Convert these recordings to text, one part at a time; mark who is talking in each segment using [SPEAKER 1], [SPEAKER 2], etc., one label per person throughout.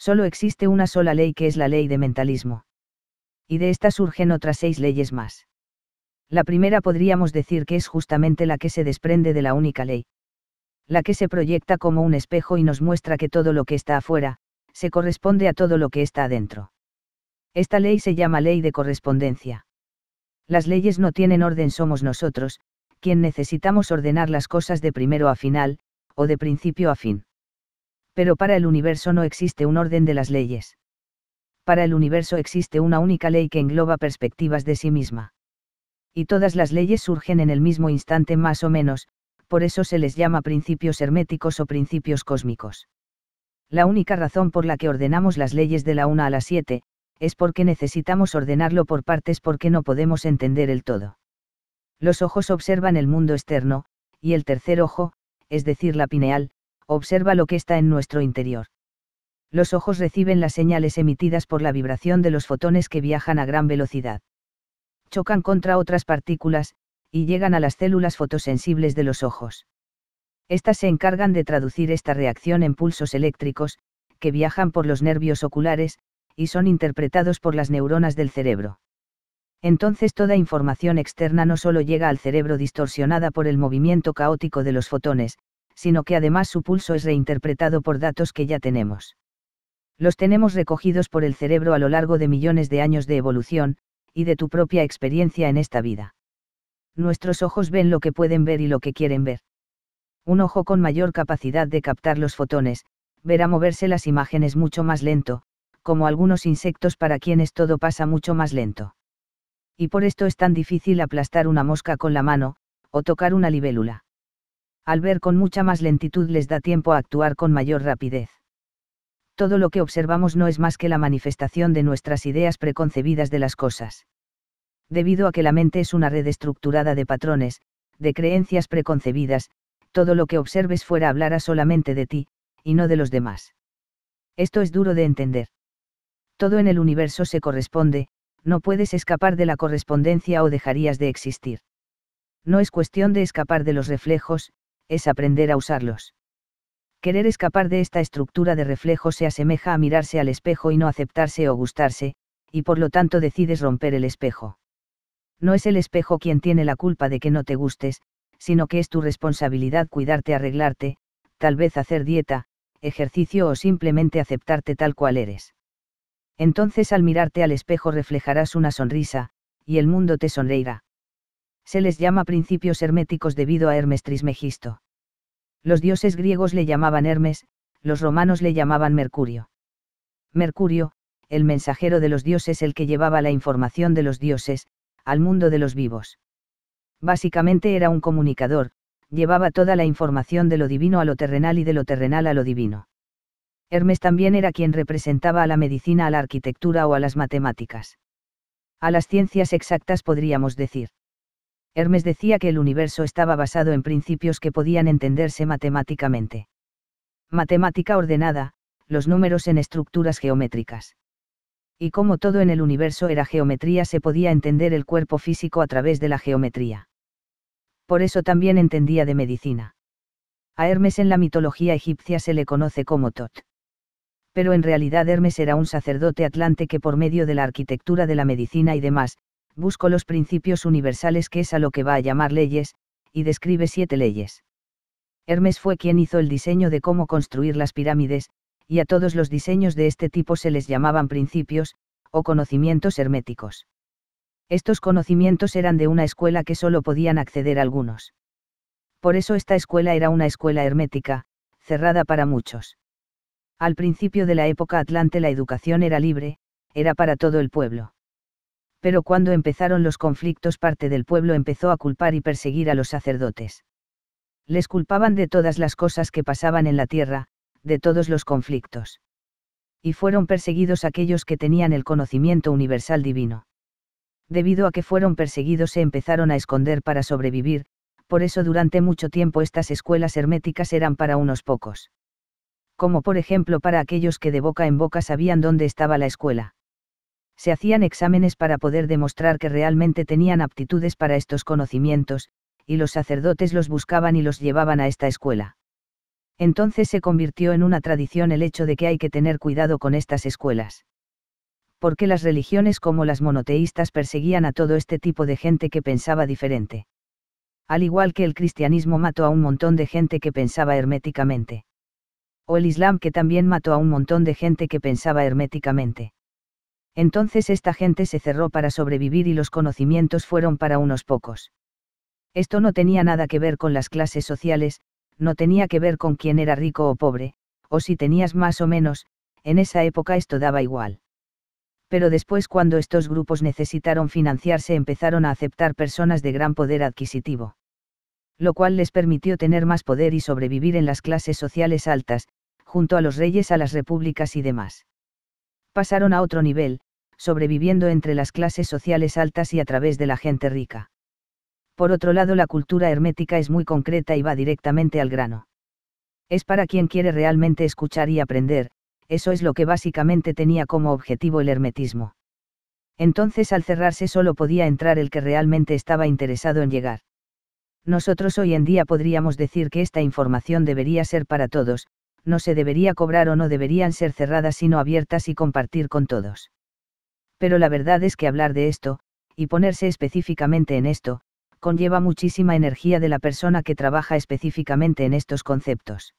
[SPEAKER 1] Solo existe una sola ley que es la ley de mentalismo. Y de esta surgen otras 6 leyes más. La primera podríamos decir que es justamente la que se desprende de la única ley. La que se proyecta como un espejo y nos muestra que todo lo que está afuera, se corresponde a todo lo que está adentro. Esta ley se llama ley de correspondencia. Las leyes no tienen orden, somos nosotros, quien necesitamos ordenar las cosas de primero a final, o de principio a fin. Pero para el universo no existe un orden de las leyes. Para el universo existe una única ley que engloba perspectivas de sí misma. Y todas las leyes surgen en el mismo instante más o menos, por eso se les llama principios herméticos o principios cósmicos. La única razón por la que ordenamos las leyes de la 1 a la 7, es porque necesitamos ordenarlo por partes porque no podemos entender el todo. Los ojos observan el mundo externo, y el tercer ojo, es decir la pineal, observa lo que está en nuestro interior. Los ojos reciben las señales emitidas por la vibración de los fotones que viajan a gran velocidad. Chocan contra otras partículas, y llegan a las células fotosensibles de los ojos. Estas se encargan de traducir esta reacción en pulsos eléctricos, que viajan por los nervios oculares, y son interpretados por las neuronas del cerebro. Entonces toda información externa no solo llega al cerebro distorsionada por el movimiento caótico de los fotones, sino que además su pulso es reinterpretado por datos que ya tenemos. Los tenemos recogidos por el cerebro a lo largo de millones de años de evolución, y de tu propia experiencia en esta vida. Nuestros ojos ven lo que pueden ver y lo que quieren ver. Un ojo con mayor capacidad de captar los fotones, verá moverse las imágenes mucho más lento, como algunos insectos para quienes todo pasa mucho más lento. Y por esto es tan difícil aplastar una mosca con la mano, o tocar una libélula. Al ver con mucha más lentitud les da tiempo a actuar con mayor rapidez. Todo lo que observamos no es más que la manifestación de nuestras ideas preconcebidas de las cosas. Debido a que la mente es una red estructurada de patrones, de creencias preconcebidas, todo lo que observes fuera hablará solamente de ti, y no de los demás. Esto es duro de entender. Todo en el universo se corresponde, no puedes escapar de la correspondencia o dejarías de existir. No es cuestión de escapar de los reflejos, es aprender a usarlos. Querer escapar de esta estructura de reflejos se asemeja a mirarse al espejo y no aceptarse o gustarse, y por lo tanto decides romper el espejo. No es el espejo quien tiene la culpa de que no te gustes, sino que es tu responsabilidad cuidarte, arreglarte, tal vez hacer dieta, ejercicio o simplemente aceptarte tal cual eres. Entonces al mirarte al espejo reflejarás una sonrisa, y el mundo te sonreirá. Se les llama principios herméticos debido a Hermes Trismegisto. Los dioses griegos le llamaban Hermes, los romanos le llamaban Mercurio. Mercurio, el mensajero de los dioses, el que llevaba la información de los dioses, al mundo de los vivos. Básicamente era un comunicador, llevaba toda la información de lo divino a lo terrenal y de lo terrenal a lo divino. Hermes también era quien representaba a la medicina, a la arquitectura o a las matemáticas. A las ciencias exactas podríamos decir. Hermes decía que el universo estaba basado en principios que podían entenderse matemáticamente. Matemática ordenada, los números en estructuras geométricas. Y como todo en el universo era geometría, se podía entender el cuerpo físico a través de la geometría. Por eso también entendía de medicina. A Hermes en la mitología egipcia se le conoce como Tot. Pero en realidad Hermes era un sacerdote atlante que por medio de la arquitectura de la medicina y demás, buscó los principios universales, que es a lo que va a llamar leyes, y describe 7 leyes. Hermes fue quien hizo el diseño de cómo construir las pirámides, y a todos los diseños de este tipo se les llamaban principios, o conocimientos herméticos. Estos conocimientos eran de una escuela que solo podían acceder algunos. Por eso esta escuela era una escuela hermética, cerrada para muchos. Al principio de la época atlante la educación era libre, era para todo el pueblo. Pero cuando empezaron los conflictos, parte del pueblo empezó a culpar y perseguir a los sacerdotes. Les culpaban de todas las cosas que pasaban en la tierra, de todos los conflictos. Y fueron perseguidos aquellos que tenían el conocimiento universal divino. Debido a que fueron perseguidos se empezaron a esconder para sobrevivir, por eso durante mucho tiempo estas escuelas herméticas eran para unos pocos. Como por ejemplo para aquellos que de boca en boca sabían dónde estaba la escuela. Se hacían exámenes para poder demostrar que realmente tenían aptitudes para estos conocimientos, y los sacerdotes los buscaban y los llevaban a esta escuela. Entonces se convirtió en una tradición el hecho de que hay que tener cuidado con estas escuelas. Porque las religiones como las monoteístas perseguían a todo este tipo de gente que pensaba diferente. Al igual que el cristianismo mató a un montón de gente que pensaba herméticamente. O el Islam, que también mató a un montón de gente que pensaba herméticamente. Entonces esta gente se cerró para sobrevivir y los conocimientos fueron para unos pocos. Esto no tenía nada que ver con las clases sociales, no tenía que ver con quién era rico o pobre, o si tenías más o menos, en esa época esto daba igual. Pero después, cuando estos grupos necesitaron financiarse, empezaron a aceptar personas de gran poder adquisitivo. Lo cual les permitió tener más poder y sobrevivir en las clases sociales altas, junto a los reyes, a las repúblicas y demás. Pasaron a otro nivel, sobreviviendo entre las clases sociales altas y a través de la gente rica. Por otro lado, la cultura hermética es muy concreta y va directamente al grano. Es para quien quiere realmente escuchar y aprender, eso es lo que básicamente tenía como objetivo el hermetismo. Entonces, al cerrarse, solo podía entrar el que realmente estaba interesado en llegar. Nosotros hoy en día podríamos decir que esta información debería ser para todos, no se debería cobrar o no deberían ser cerradas sino abiertas y compartir con todos. Pero la verdad es que hablar de esto, y ponerse específicamente en esto, conlleva muchísima energía de la persona que trabaja específicamente en estos conceptos.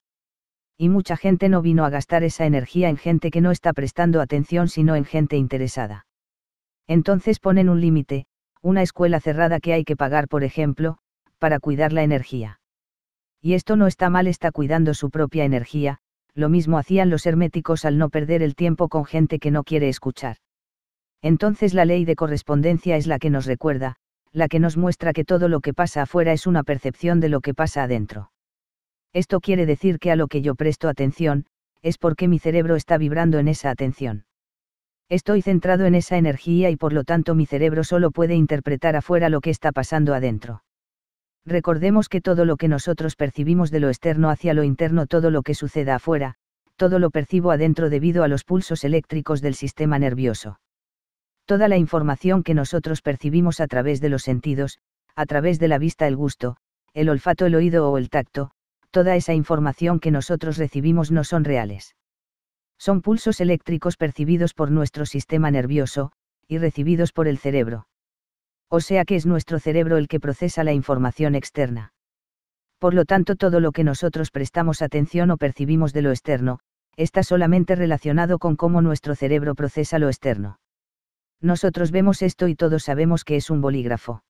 [SPEAKER 1] Y mucha gente no vino a gastar esa energía en gente que no está prestando atención, sino en gente interesada. Entonces ponen un límite, una escuela cerrada que hay que pagar, por ejemplo, para cuidar la energía. Y esto no está mal, está cuidando su propia energía, lo mismo hacían los herméticos al no perder el tiempo con gente que no quiere escuchar. Entonces la ley de correspondencia es la que nos recuerda, la que nos muestra que todo lo que pasa afuera es una percepción de lo que pasa adentro. Esto quiere decir que a lo que yo presto atención, es porque mi cerebro está vibrando en esa atención. Estoy centrado en esa energía y por lo tanto mi cerebro solo puede interpretar afuera lo que está pasando adentro. Recordemos que todo lo que nosotros percibimos de lo externo hacia lo interno, todo lo que suceda afuera, todo lo percibo adentro debido a los pulsos eléctricos del sistema nervioso. Toda la información que nosotros percibimos a través de los sentidos, a través de la vista, el gusto, el olfato, el oído o el tacto, toda esa información que nosotros recibimos no son reales. Son pulsos eléctricos percibidos por nuestro sistema nervioso, y recibidos por el cerebro. O sea que es nuestro cerebro el que procesa la información externa. Por lo tanto, todo lo que nosotros prestamos atención o percibimos de lo externo, está solamente relacionado con cómo nuestro cerebro procesa lo externo. Nosotros vemos esto y todos sabemos que es un bolígrafo.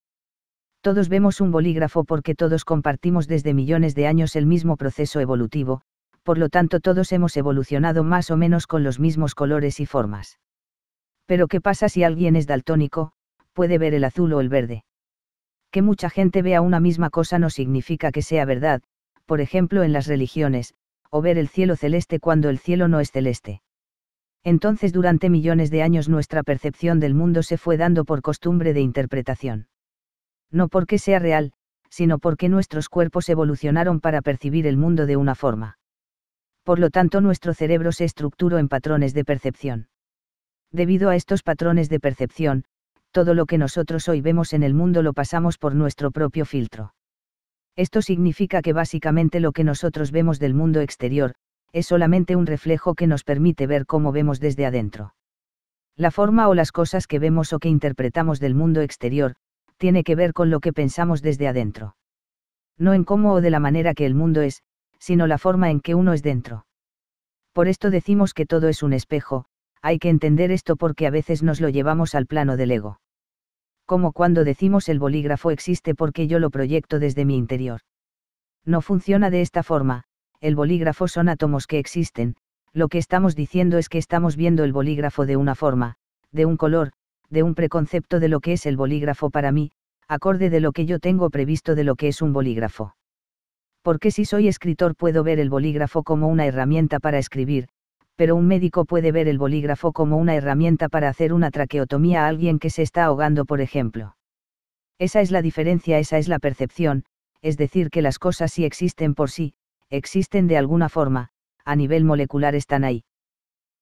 [SPEAKER 1] Todos vemos un bolígrafo porque todos compartimos desde millones de años el mismo proceso evolutivo, por lo tanto todos hemos evolucionado más o menos con los mismos colores y formas. Pero ¿qué pasa si alguien es daltónico? Puede ver el azul o el verde. Que mucha gente vea una misma cosa no significa que sea verdad, por ejemplo en las religiones, o ver el cielo celeste cuando el cielo no es celeste. Entonces durante millones de años nuestra percepción del mundo se fue dando por costumbre de interpretación. No porque sea real, sino porque nuestros cuerpos evolucionaron para percibir el mundo de una forma. Por lo tanto, nuestro cerebro se estructuró en patrones de percepción. Debido a estos patrones de percepción, todo lo que nosotros hoy vemos en el mundo lo pasamos por nuestro propio filtro. Esto significa que básicamente lo que nosotros vemos del mundo exterior, es solamente un reflejo que nos permite ver cómo vemos desde adentro. La forma o las cosas que vemos o que interpretamos del mundo exterior, tiene que ver con lo que pensamos desde adentro. No en cómo o de la manera que el mundo es, sino la forma en que uno es dentro. Por esto decimos que todo es un espejo, hay que entender esto porque a veces nos lo llevamos al plano del ego. Como cuando decimos el bolígrafo existe porque yo lo proyecto desde mi interior. No funciona de esta forma, el bolígrafo son átomos que existen, lo que estamos diciendo es que estamos viendo el bolígrafo de una forma, de un color, de un preconcepto de lo que es el bolígrafo para mí, acorde de lo que yo tengo previsto de lo que es un bolígrafo. Porque si soy escritor puedo ver el bolígrafo como una herramienta para escribir, pero un médico puede ver el bolígrafo como una herramienta para hacer una traqueotomía a alguien que se está ahogando, por ejemplo. Esa es la diferencia, esa es la percepción, es decir, que las cosas sí existen por sí, existen de alguna forma, a nivel molecular están ahí.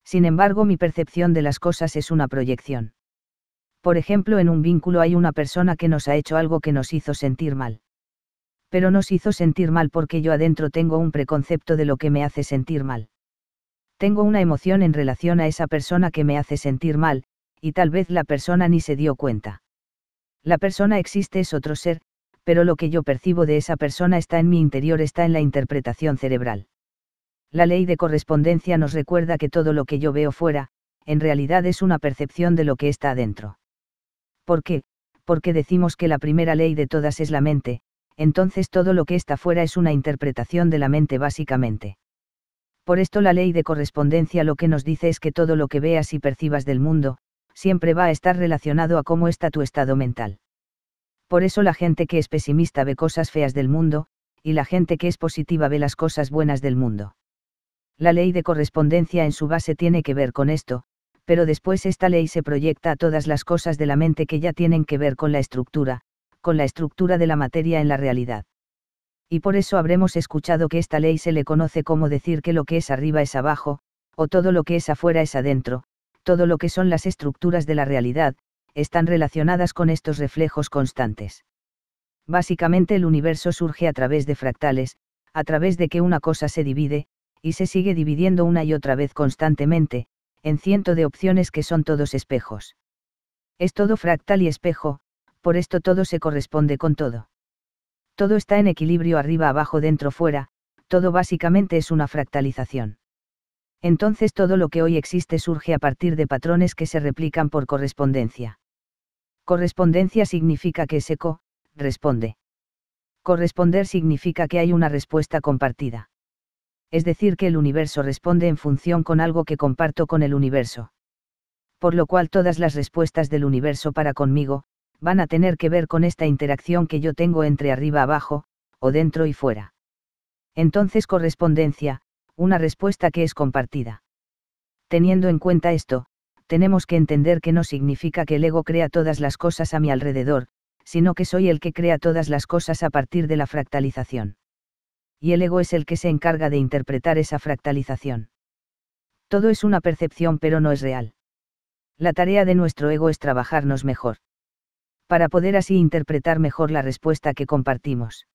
[SPEAKER 1] Sin embargo, mi percepción de las cosas es una proyección. Por ejemplo, en un vínculo hay una persona que nos ha hecho algo que nos hizo sentir mal. Pero nos hizo sentir mal porque yo adentro tengo un preconcepto de lo que me hace sentir mal. Tengo una emoción en relación a esa persona que me hace sentir mal, y tal vez la persona ni se dio cuenta. La persona existe, es otro ser, pero lo que yo percibo de esa persona está en mi interior, está en la interpretación cerebral. La ley de correspondencia nos recuerda que todo lo que yo veo fuera, en realidad es una percepción de lo que está adentro. ¿Por qué? Porque decimos que la primera ley de todas es la mente, entonces todo lo que está fuera es una interpretación de la mente básicamente. Por esto la ley de correspondencia lo que nos dice es que todo lo que veas y percibas del mundo, siempre va a estar relacionado a cómo está tu estado mental. Por eso la gente que es pesimista ve cosas feas del mundo, y la gente que es positiva ve las cosas buenas del mundo. La ley de correspondencia en su base tiene que ver con esto, pero después esta ley se proyecta a todas las cosas de la mente que ya tienen que ver con la estructura de la materia en la realidad. Y por eso habremos escuchado que esta ley se le conoce como decir que lo que es arriba es abajo, o todo lo que es afuera es adentro, todo lo que son las estructuras de la realidad, están relacionadas con estos reflejos constantes. Básicamente el universo surge a través de fractales, a través de que una cosa se divide, y se sigue dividiendo una y otra vez constantemente, en ciento de opciones que son todos espejos. Es todo fractal y espejo, por esto todo se corresponde con todo. Todo está en equilibrio arriba, abajo, dentro, fuera, todo básicamente es una fractalización. Entonces todo lo que hoy existe surge a partir de patrones que se replican por correspondencia. Correspondencia significa que se responde. Corresponder significa que hay una respuesta compartida. Es decir, que el universo responde en función con algo que comparto con el universo. Por lo cual todas las respuestas del universo para conmigo, van a tener que ver con esta interacción que yo tengo entre arriba, abajo, o dentro y fuera. Entonces correspondencia, una respuesta que es compartida. Teniendo en cuenta esto, tenemos que entender que no significa que el ego crea todas las cosas a mi alrededor, sino que soy el que crea todas las cosas a partir de la fractalización. Y el ego es el que se encarga de interpretar esa fractalización. Todo es una percepción pero no es real. La tarea de nuestro ego es trabajarnos mejor, para poder así interpretar mejor la respuesta que compartimos.